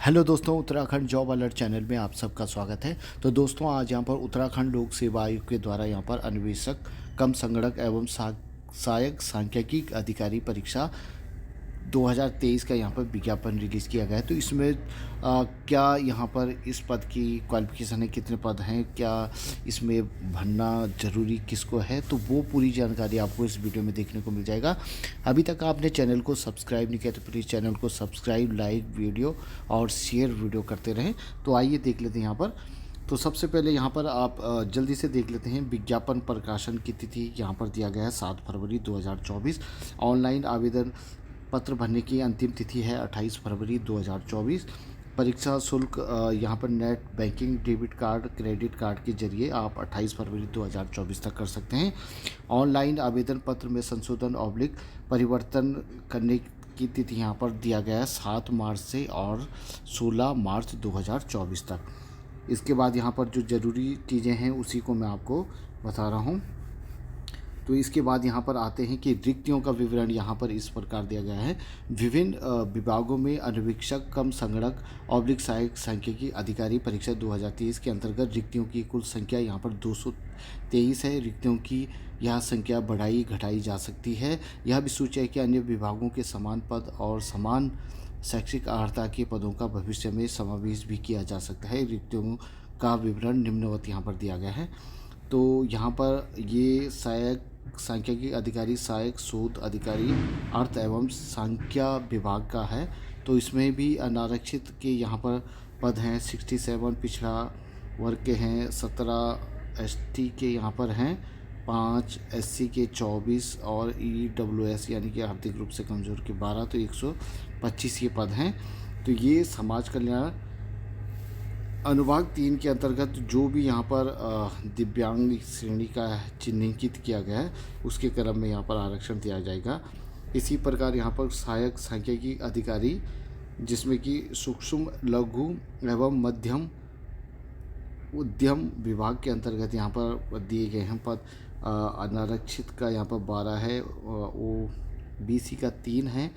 Hello दोस्तों, Uttarakhand job alert channel में आप सबका स्वागत है। तो दोस्तों, आज यहाँ पर उत्तराखंड लोक सेवा आयोग के द्वारा यहाँ पर अन्वेषक कम संगणक एवं सहायक सांख्यिकी अधिकारी परीक्षा 2023 का यहाँ पर विज्ञापन रिलीज़ किया गया है। तो इसमें क्या यहाँ पर इस पद की क्वालिफिकेशन है, कितने पद हैं, क्या इसमें भरना ज़रूरी किसको है, तो वो पूरी जानकारी आपको इस वीडियो में देखने को मिल जाएगा। अभी तक आपने चैनल को सब्सक्राइब नहीं किया तो प्लीज़ चैनल को सब्सक्राइब, लाइक वीडियो और शेयर वीडियो करते रहें। तो आइए देख लेते हैं यहाँ पर। तो सबसे पहले यहाँ पर आप जल्दी से देख लेते हैं। विज्ञापन प्रकाशन की तिथि यहाँ पर दिया गया है 7 फरवरी 2024। ऑनलाइन आवेदन पत्र भरने की अंतिम तिथि है 28 फरवरी 2024। परीक्षा शुल्क यहाँ पर net banking, debit card, credit card के जरिए आप 28 फरवरी 2024 तक कर सकते हैं। ऑनलाइन आवेदन पत्र में संशोधन ऑब्लिक परिवर्तन करने की तिथि यहाँ पर दिया गया है 7 मार्च से और 16 मार्च 2024 तक। इसके बाद यहाँ पर जो ज़रूरी चीज़ें हैं उसी को मैं आपको बता रहा हूँ। तो इसके बाद यहाँ पर आते हैं कि रिक्तियों का विवरण यहाँ पर इस प्रकार दिया गया है। विभिन्न विभागों में अन्वेषक कम संगणक ऑब्लिक सहायक सांख्यिकी अधिकारी परीक्षा 2023 के अंतर्गत रिक्तियों की कुल संख्या यहाँ पर 223 है। रिक्तियों की यह संख्या बढ़ाई घटाई जा सकती है। यह भी सूची है कि अन्य विभागों के समान पद और समान शैक्षिक अर्हता के पदों का भविष्य में समावेश भी किया जा सकता है। रिक्तियों का विवरण निम्नवत यहाँ पर दिया गया है। तो यहाँ पर ये सहायक सांख्यिकी अधिकारी, सहायक शोध अधिकारी अर्थ एवं सांख्या विभाग का है। तो इसमें भी अनारक्षित के यहाँ पर पद हैं 67, पिछड़ा वर्ग के हैं 17, एसटी के यहाँ पर हैं 5, एससी के 24 और ईडब्ल्यूएस यानी कि आर्थिक रूप से कमज़ोर के 12, तो 125 ये पद हैं। तो ये समाज कल्याण अनुभाग 3 के अंतर्गत जो भी यहाँ पर दिव्यांग श्रेणी का चिन्हित किया गया है उसके क्रम में यहाँ पर आरक्षण दिया जाएगा। इसी प्रकार यहाँ पर सहायक सांख्यिकी अधिकारी, जिसमें कि सूक्ष्म, लघु एवं मध्यम उद्यम विभाग के अंतर्गत यहाँ पर दिए गए हैं पद। अनारक्षित का यहाँ पर 12 है, ओबीसी का 3 है,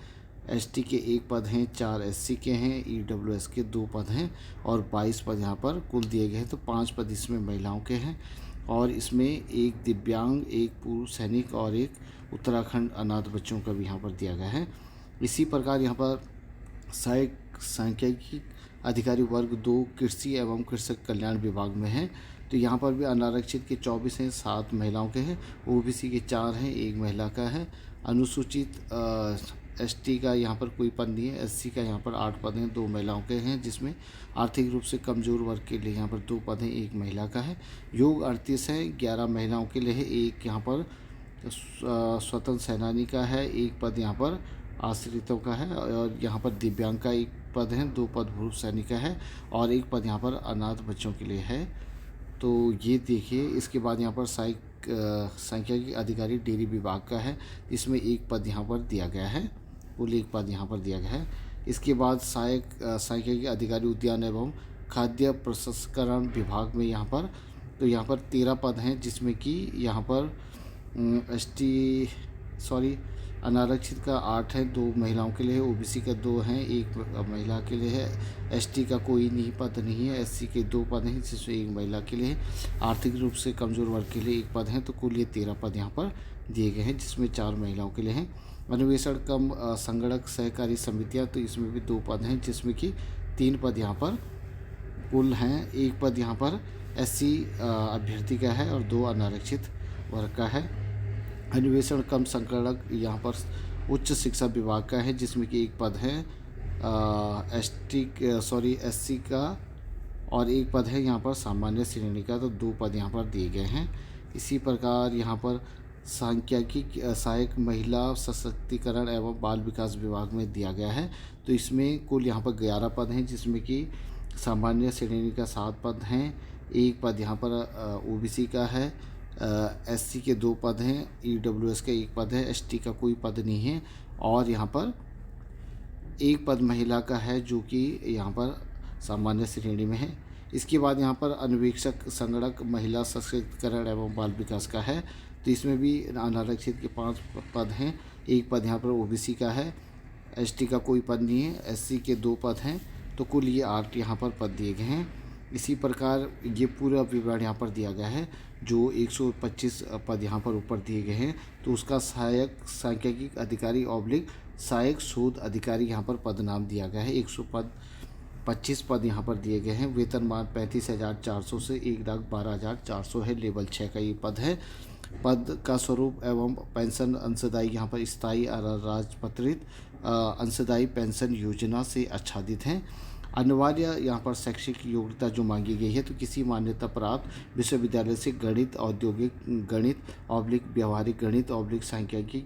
एसटी के 1 पद हैं, 4 एससी के हैं, ईडब्ल्यूएस के 2 पद हैं और 22 पद यहाँ पर कुल दिए गए हैं। तो 5 पद इसमें महिलाओं के हैं और इसमें 1 दिव्यांग, 1 पूर्व सैनिक और 1 उत्तराखंड अनाथ बच्चों का भी यहाँ पर दिया गया है। इसी प्रकार यहाँ पर सहायक सांख्यिकी अधिकारी वर्ग 2 कृषि एवं कृषक कल्याण विभाग में है। तो यहाँ पर भी अनारक्षित के 24 हैं, 7 महिलाओं के हैं, ओबीसी के 4 हैं, 1 महिला का है। अनुसूचित एसटी का यहाँ पर कोई पद नहीं है। एससी का यहाँ पर 8 पद हैं, 2 महिलाओं के हैं, जिसमें आर्थिक रूप से कमज़ोर वर्ग के लिए यहाँ पर 2 पद हैं, 1 महिला का है। योग 38 है, 11 महिलाओं के लिए है, 1 यहाँ पर स्वतंत्र सेनानी का है, 1 पद यहाँ पर आश्रितों का है और यहाँ पर दिव्यांग का 1 पद है, 2 पद पूर्व सैनिक का है और 1 पद यहाँ पर अनाथ बच्चों के लिए है। तो ये देखिए। इसके बाद यहाँ पर सहायक सांख्यिकी अधिकारी डेयरी विभाग का है, इसमें 1 पद यहाँ पर दिया गया है, कुल 1 पद यहाँ पर दिया गया है। इसके बाद सहायक सांख्यिकी अधिकारी उद्यान एवं खाद्य प्रसंस्करण विभाग में यहाँ पर, तो यहाँ पर 13 पद हैं, जिसमें कि यहाँ पर अनारक्षित का 8 है, 2 महिलाओं के लिए है, ओबीसी का 2 हैं, 1 महिला के लिए है, एसटी का कोई नहीं पद नहीं है, एससी के 2 पद हैं, जिसमें 1 महिला के लिए है, आर्थिक रूप से कमज़ोर वर्ग के लिए 1 पद हैं। तो कुल ये 13 पद यहाँ पर दिए गए हैं, जिसमें 4 महिलाओं के लिए हैं। अन्वेषण कम संगणक सहकारी समितियाँ, तो इसमें भी 2 पद हैं, जिसमें कि 3 पद यहाँ पर कुल हैं। 1 पद यहाँ पर एससी अभ्यर्थी का है और 2 अनारक्षित वर्ग का है। अन्वेषण कम संगणक यहाँ पर उच्च शिक्षा विभाग का है, जिसमें कि 1 पद है एससी का और 1 पद है यहाँ पर सामान्य श्रेणी का, तो 2 पद यहाँ पर दिए गए हैं। इसी प्रकार यहाँ पर सांख्यिकी सहायक महिला सशक्तिकरण एवं बाल विकास विभाग में दिया गया है। तो इसमें कुल यहाँ पर 11 पद हैं, जिसमें कि सामान्य श्रेणी का 7 पद हैं, 1 पद यहाँ पर ओबीसी का है, एससी के 2 पद हैं, ईडब्ल्यूएस का 1 पद है, एसटी का कोई पद नहीं है और यहाँ पर 1 पद महिला का है, जो कि यहाँ पर सामान्य श्रेणी में है। इसके बाद यहाँ पर अन्वेषक संगणक महिला सशक्तिकरण एवं बाल विकास का है। तो इसमें भी अनारक्षित के 5 पद हैं, 1 पद यहाँ पर ओबीसी का है, एसटी का कोई पद नहीं है, एससी के 2 पद हैं, तो कुल ये 8 यहाँ पर पद दिए गए हैं। इसी प्रकार ये पूरा विवरण यहाँ पर दिया गया है। जो 125 पद यहाँ पर ऊपर दिए गए हैं, तो उसका सहायक सांख्यिकी अधिकारी ऑब्लिक सहायक शोध अधिकारी यहाँ पर पद नाम दिया गया है। 125 पद यहाँ पर दिए गए हैं। वेतनमान 35,400 से 1,12,400 है। लेवल 6 का ये पद है। पद का स्वरूप एवं पेंशन अंशदायी यहाँ पर स्थायी राजपत्रित अंशदायी पेंशन योजना से आच्छादित हैं। अनिवार्य यहाँ पर शैक्षिक योग्यता जो मांगी गई है, तो किसी मान्यता प्राप्त विश्वविद्यालय से गणित, औद्योगिक गणित ऑब्लिक व्यवहारिक गणित ऑब्लिक सांख्यिकी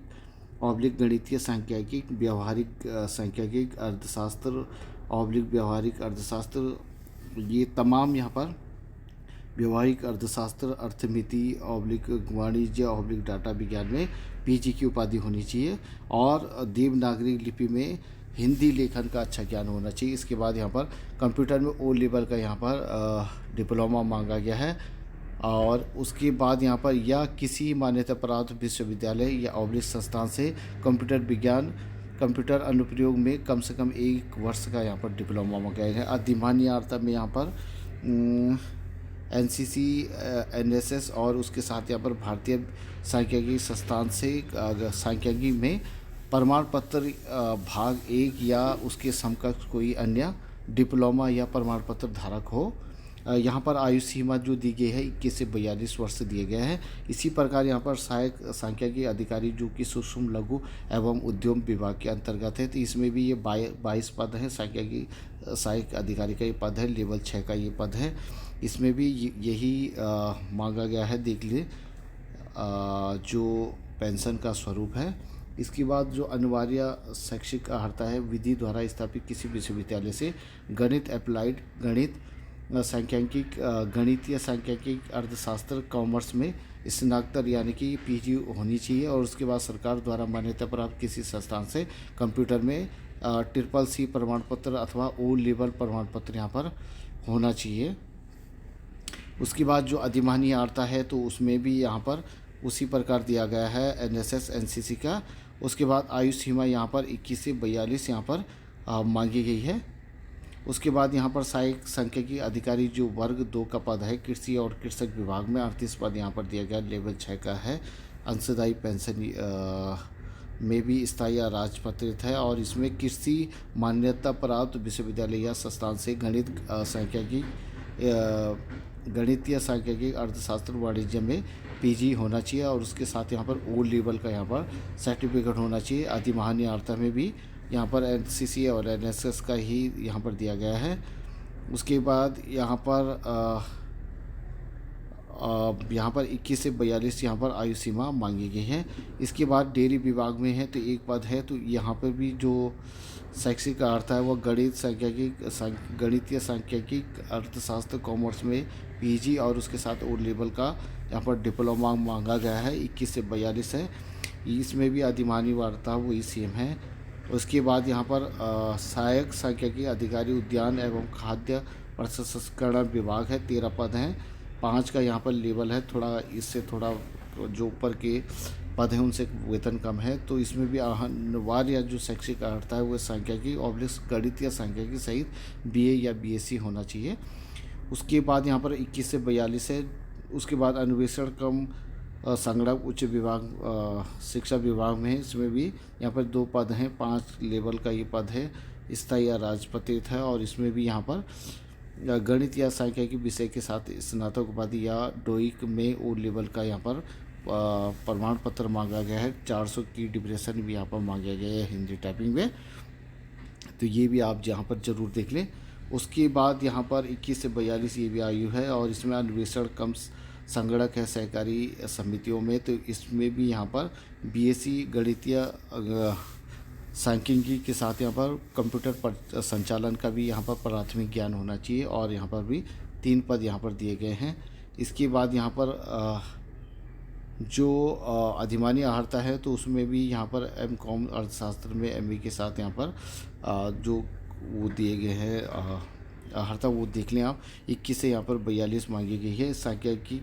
ऑब्लिक गणितीय सांख्यिकी व्यवहारिक सांख्यिकी अर्थशास्त्र ऑब्लिक व्यवहारिक अर्थशास्त्र, ये तमाम यहाँ पर व्यवहारिक अर्थशास्त्र, अर्थमिति ऑब्लिक वाणिज्य ऑब्लिक डाटा विज्ञान में पीजी की उपाधि होनी चाहिए और देवनागरी लिपि में हिंदी लेखन का अच्छा ज्ञान होना चाहिए। इसके बाद यहाँ पर कंप्यूटर में ओ लेवल का यहाँ पर डिप्लोमा मांगा गया है। और उसके बाद यहाँ पर या किसी मान्यता प्राप्त विश्वविद्यालय या ऑब्लिक संस्थान से कंप्यूटर विज्ञान कंप्यूटर अनुप्रयोग में कम से कम 1 वर्ष का यहाँ पर डिप्लोमा मांगा गया है। अधिमान्य अर्थ में यहाँ पर एनसीसी, एनएसएस और उसके साथ यहाँ पर भारतीय सांख्यिकी संस्थान से सांख्यिकी में प्रमाण पत्र भाग 1 या उसके समकक्ष कोई अन्य डिप्लोमा या प्रमाण पत्र धारक हो। यहाँ पर आयु सीमा जो दी गई है 21 से 42 वर्ष दिए गए हैं। इसी प्रकार यहाँ पर सहायक सांख्यिकी अधिकारी जो कि सूक्ष्म लघु एवं उद्यम विभाग के अंतर्गत है, तो इसमें भी ये 22 पद है। सांख्यिकी सहायक अधिकारी का ये पद है। लेवल 6 का ये पद है। इसमें भी यही मांगा गया है। देख ले जो पेंशन का स्वरूप है। इसके बाद जो अनिवार्य शैक्षिक अर्हता है, विधि द्वारा स्थापित किसी विश्वविद्यालय से गणित, अप्लाइड गणित, सांख्यिकी गणितीय सांख्यिकी अर्थशास्त्र कॉमर्स में स्नातक यानी कि पीजी होनी चाहिए। और उसके बाद सरकार द्वारा मान्यता प्राप्त किसी संस्थान से कंप्यूटर में CCC प्रमाण पत्र अथवा ओ लेवल प्रमाण पत्र यहाँ पर होना चाहिए। उसके बाद जो अधिमान्य अर्हता है, तो उसमें भी यहाँ पर उसी प्रकार दिया गया है एनएसएस, एनसीसी का। उसके बाद आयु सीमा यहाँ पर 21 से 42 यहाँ पर मांगी गई है। उसके बाद यहाँ पर सहायक सांख्यिकी अधिकारी जो वर्ग 2 का पद है, कृषि और कृषक विभाग में 38 पद यहाँ पर दिया गया। लेवल 6 का है। अंशदायी पेंशन में भी स्थायी या राजपत्रित है। और इसमें कृषि मान्यता प्राप्त विश्वविद्यालय या संस्थान से गणित सांख्यिकी गणितीय सांख्यिकी अर्थशास्त्र वाणिज्य में पीजी होना चाहिए। और उसके साथ यहाँ पर ओ लेवल का यहाँ पर सर्टिफिकेट होना चाहिए। अधिमान्य अर्हता में भी यहाँ पर एनसीसी और एनएसएस का ही यहाँ पर दिया गया है। उसके बाद यहाँ पर 21 से 42 यहाँ पर आयु सीमा मांगी गई है। इसके बाद डेयरी विभाग में है, तो 1 पद है। तो यहाँ पर भी जो शैक्षिक अर्हता है वो गणितीय सांख्यिकी अर्थशास्त्र कॉमर्स में पीजी और उसके साथ ओ लेवल का यहाँ पर डिप्लोमा मांगा गया है। 21 से 42 है। इसमें भी अधिमान्य अर्हता वही सेम है। उसके बाद यहाँ पर सहायक सांख्यिकी अधिकारी उद्यान एवं खाद्य प्रसंस्करण विभाग है। 13 पद हैं। 5 का यहाँ पर लेवल है। थोड़ा इससे थोड़ा जो ऊपर के पद हैं उनसे वेतन कम है। तो इसमें भी अनिवार्य जो शैक्षिक अर्हता है वो सांख्यिकी ऑब्लिक गणितीय सांख्यिकी सहित बीए या बीएससी होना चाहिए। उसके बाद यहाँ पर 21 से 42 है। उसके बाद अन्वेषण कम संगणक उच्च विभाग शिक्षा विभाग में है। इसमें भी यहाँ पर 2 पद हैं। 5 लेवल का ये पद है। स्थायी या राजपत्रित है। और इसमें भी यहाँ पर गणित या सांख्यिकी विषय के साथ स्नातक उपाधि या डोइक में ओ लेवल का यहाँ पर प्रमाण पत्र मांगा गया है। 400 की डिप्रेशन भी यहाँ पर मांगा गया है हिंदी टाइपिंग में। तो ये भी आप यहाँ पर ज़रूर देख लें। उसके बाद यहाँ पर 21 से 42 ये भी आयु है। और इसमें अन्वेषण कम संगणक है सहकारी समितियों में। तो इसमें भी यहाँ पर बीएससी गणितीय सांख्यिकी के साथ यहाँ पर कंप्यूटर पर संचालन का भी यहाँ पर प्राथमिक ज्ञान होना चाहिए। और यहाँ पर भी 3 पद यहाँ पर दिए गए हैं। इसके बाद यहाँ पर जो अधिमान्य अर्हता है, तो उसमें भी यहाँ पर एमकॉम अर्थशास्त्र में एमए के साथ यहाँ पर जो वो दिए गए हैं अर्हता वो देख लें आप। 21 से यहाँ पर 42 मांगी गई है। सांख्यिकी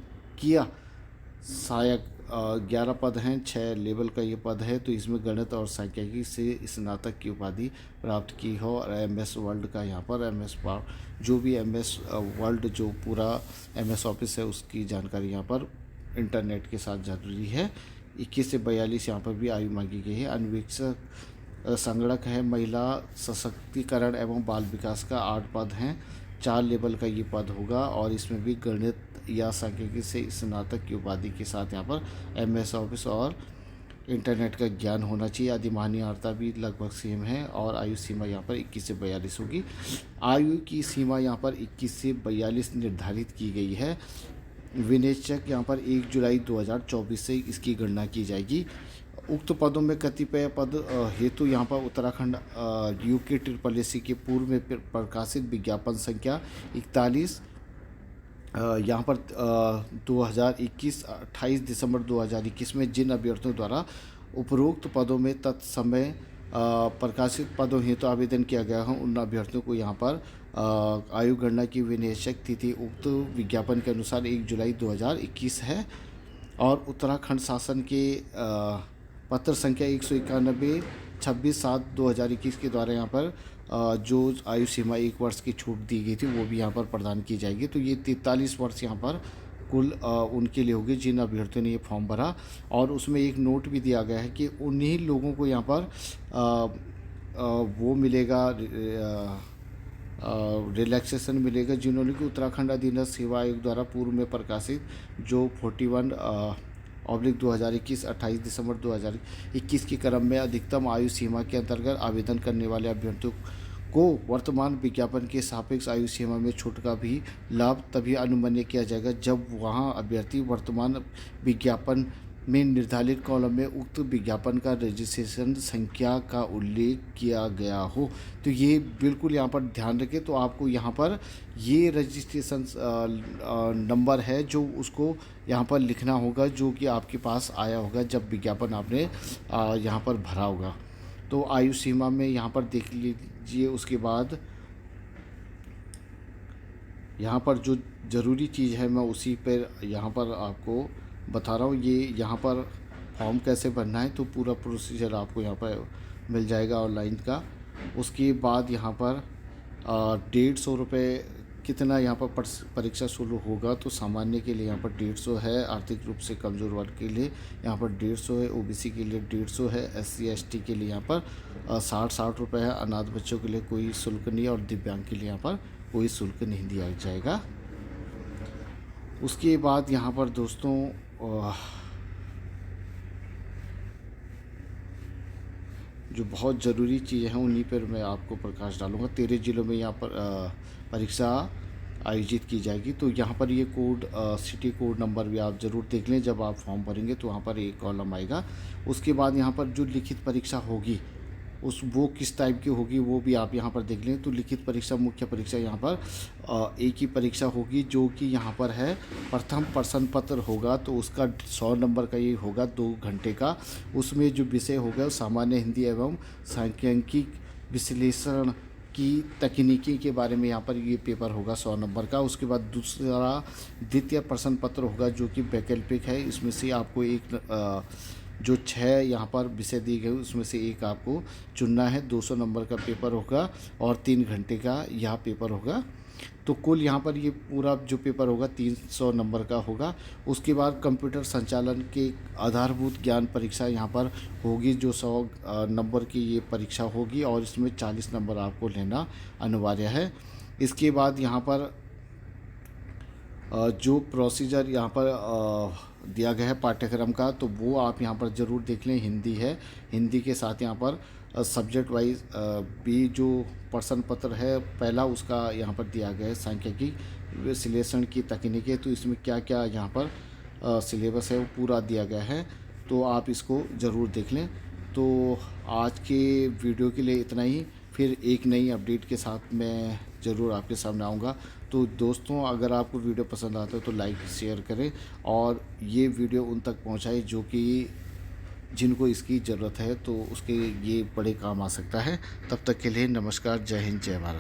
सहायक 11 पद हैं, 6 लेवल का ये पद है। तो इसमें गणित और सांख्यिकी से स्नातक की उपाधि प्राप्त की हो और MS वर्ल्ड का यहाँ पर जो भी MS वर्ल्ड जो पूरा MS ऑफिस है उसकी जानकारी यहाँ पर इंटरनेट के साथ ज़रूरी है। 21 से 42 यहाँ पर भी आयु मांगी गई है। अन्वेषक संगणक है, महिला सशक्तिकरण एवं बाल विकास का 8 पद हैं, 4 लेवल का ये पद होगा और इसमें भी गणित या सांख्यिकी से स्नातक की उपाधि के साथ यहाँ पर MS ऑफिस और इंटरनेट का ज्ञान होना चाहिए। अधिमान्य अर्हता भी लगभग सेम है और आयु सीमा यहाँ पर 21 से 42 होगी। आयु की सीमा यहाँ पर 21 से 42 निर्धारित की गई है। विनिश्चक यहाँ पर 1 जुलाई 2024 से इसकी गणना की जाएगी। उक्त पदों में कतिपय पद हेतु यहाँ पर उत्तराखंड UK SSSC के पूर्व में प्रकाशित विज्ञापन संख्या 41 यहाँ पर 28 दिसंबर 2021 में जिन अभ्यर्थियों द्वारा उपरोक्त पदों में तत्समय प्रकाशित पदों हेतु आवेदन किया गया है उन अभ्यर्थियों को यहाँ पर आयु गणना की विनिश्चक तिथि उक्त विज्ञापन के अनुसार 1 जुलाई 2021 है। और उत्तराखंड शासन के पत्र संख्या 191 26/7/2021 के द्वारा यहाँ पर जो आयु सीमा 1 वर्ष की छूट दी गई थी वो भी यहाँ पर प्रदान की जाएगी। तो ये 43 वर्ष यहाँ पर कुल उनके लिए होगी जिन अभ्यर्थियों ने ये फॉर्म भरा। और उसमें एक नोट भी दिया गया है कि उन्हीं लोगों को यहाँ पर वो मिलेगा, रिलैक्सेशन मिलेगा जिन्होंने कि उत्तराखंड अधीनस्थ सेवा आयोग द्वारा पूर्व में प्रकाशित जो 41/2021 28 दिसंबर 2021 के क्रम में अधिकतम आयु सीमा के अंतर्गत आवेदन करने वाले अभ्यर्थियों को वर्तमान विज्ञापन के सापेक्ष आयु सीमा में छूट का भी लाभ तभी अनुमान्य किया जाएगा जब वहां अभ्यर्थी वर्तमान विज्ञापन में निर्धारित कॉलम में उक्त विज्ञापन का रजिस्ट्रेशन संख्या का उल्लेख किया गया हो। तो ये बिल्कुल यहाँ पर ध्यान रखें। तो आपको यहाँ पर ये रजिस्ट्रेशन नंबर है जो उसको यहाँ पर लिखना होगा जो कि आपके पास आया होगा जब विज्ञापन आपने यहाँ पर भरा होगा। तो आयु सीमा में यहाँ पर देख लीजिए। उसके बाद यहाँ पर जो ज़रूरी चीज़ है मैं उसी पर यहाँ पर आपको बता रहा हूँ। ये यहाँ पर फॉर्म कैसे भरना है तो पूरा प्रोसीजर आपको यहाँ पर मिल जाएगा ऑनलाइन का। उसके बाद यहाँ पर 150 रुपये कितना यहाँ पर परीक्षा शुल्क होगा। तो सामान्य के लिए यहाँ पर 150 है, आर्थिक रूप से कमज़ोर वर्ग के लिए यहाँ पर 150 है, OBC के लिए 150 है, SC ST के लिए यहाँ पर 60 रुपये है, अनाथ बच्चों के लिए कोई शुल्क नहीं और दिव्यांग के लिए यहाँ पर कोई शुल्क नहीं दिया जाएगा। उसके बाद यहाँ पर दोस्तों जो बहुत ज़रूरी चीज़ें हैं उन्हीं पर मैं आपको प्रकाश डालूंगा। 13 जिलों में यहाँ पर परीक्षा आयोजित की जाएगी। तो यहाँ पर ये कोड सिटी कोड नंबर भी आप ज़रूर देख लें जब आप फॉर्म भरेंगे तो वहाँ पर एक कॉलम आएगा। उसके बाद यहाँ पर जो लिखित परीक्षा होगी वो किस टाइप की होगी वो भी आप यहाँ पर देख लें। तो लिखित परीक्षा मुख्य परीक्षा यहाँ पर एक ही परीक्षा होगी जो कि यहाँ पर है प्रथम प्रश्न पत्र होगा। तो उसका 100 नंबर का ये होगा 2 घंटे का। उसमें जो विषय होगा सामान्य हिंदी एवं सांख्यिकी विश्लेषण की तकनीकी के बारे में यहाँ पर ये पेपर होगा 100 नंबर का। उसके बाद दूसरा द्वितीय प्रश्न पत्र होगा जो कि वैकल्पिक है। इसमें से आपको एक जो 6 यहाँ पर विषय दिए गए उसमें से एक आपको चुनना है। 200 नंबर का पेपर होगा और 3 घंटे का यह पेपर होगा। तो कुल यहाँ पर ये पूरा जो पेपर होगा 300 नंबर का होगा। उसके बाद कंप्यूटर संचालन के आधारभूत ज्ञान परीक्षा यहाँ पर होगी जो 100 नंबर की ये परीक्षा होगी और इसमें 40 नंबर आपको लेना अनिवार्य है। इसके बाद यहाँ पर जो प्रोसीजर यहाँ पर दिया गया है पाठ्यक्रम का तो वो आप यहाँ पर ज़रूर देख लें। हिंदी है, हिंदी के साथ यहाँ पर सब्जेक्ट वाइज भी जो प्रश्न पत्र है पहला उसका यहाँ पर दिया गया है सांख्यिकी विश्लेषण की तकनीकें। तो इसमें क्या क्या यहाँ पर सिलेबस है वो पूरा दिया गया है तो आप इसको ज़रूर देख लें। तो आज के वीडियो के लिए इतना ही, फिर एक नई अपडेट के साथ मैं ज़रूर आपके सामने आऊँगा। तो दोस्तों अगर आपको वीडियो पसंद आता है तो लाइक शेयर करें और ये वीडियो उन तक पहुंचाएं जो कि जिनको इसकी ज़रूरत है तो उसके ये बड़े काम आ सकता है। तब तक के लिए नमस्कार, जय हिंद, जय भारत।